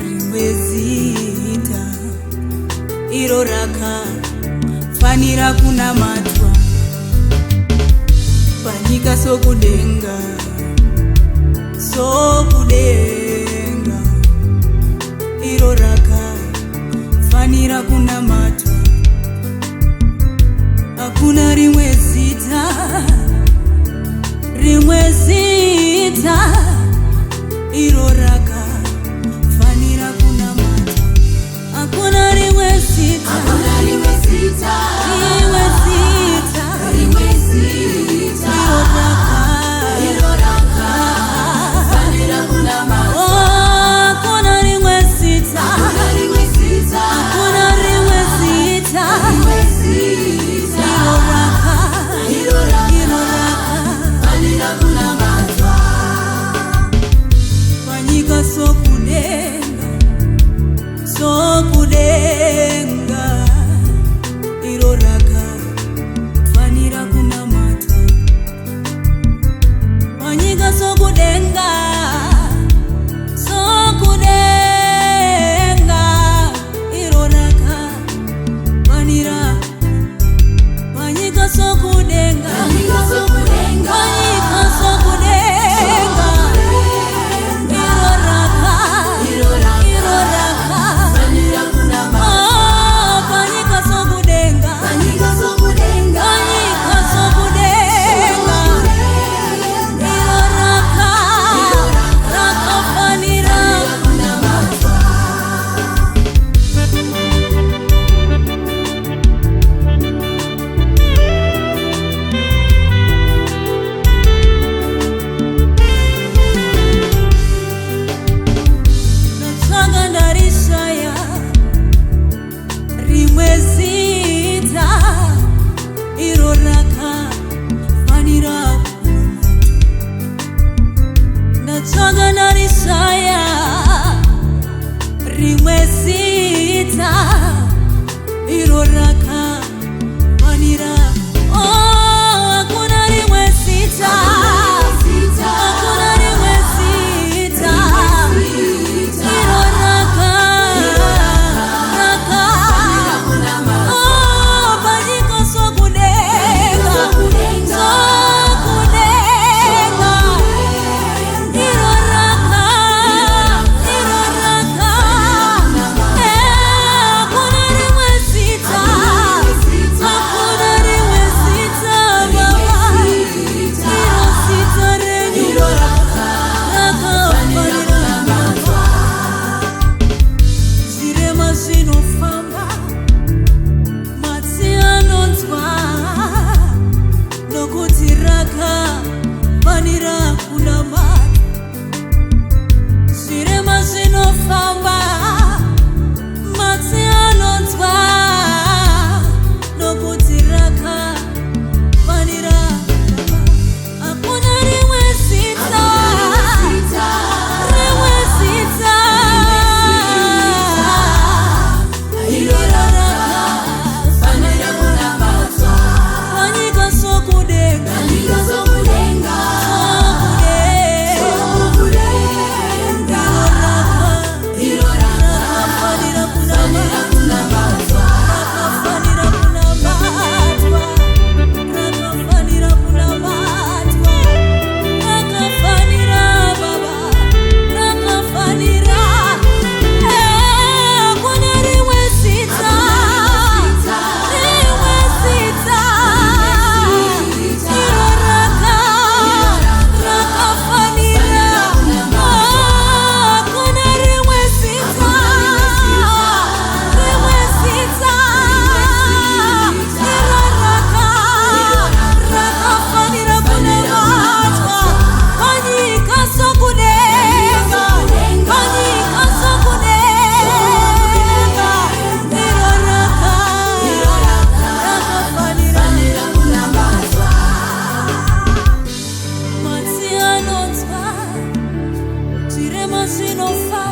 rimwe zita iro rakafanira kunamatwa panyika sokudenga iro rakafanira kunamatwa. Hakuna rimwe zita iro rakafanira kunamatwa. Hakuna rimwe zita iro rakafanira kunamatwa. Hakuna rimwe zita sokudenga iro rakafanira kunamatwa. Panyika sokudenga iro rakafanira. Panyika sokudenga rimwe zita iro rakafanira. Hakuna rimwe zita iro rakafanira kunamatwa. Panyika sokudenga iro raka. Hakuna rimwe zita iro rakafanira kunamatwa. Zvirema zvinofamba matsi anonzwa nokuti rakafanira kunamatwa. Zvirema zvinofamba matsi anonzwa nokuti rakafanira. Hakuna rimwe zita iro rakafanira kunamatwa. Panyika sokudenga iro rakafanira kunamatwa. Rakafanira kunamatwa. Rakafanira baba, rakafanira. Hakuna rimwe zita iro rakafanira. Hakuna rimwe zita iro rakafanira kunamatwa. Panyika sokudenga iro rakafanira kunamatwa. Matsi anonzwa zvirema zvinofamba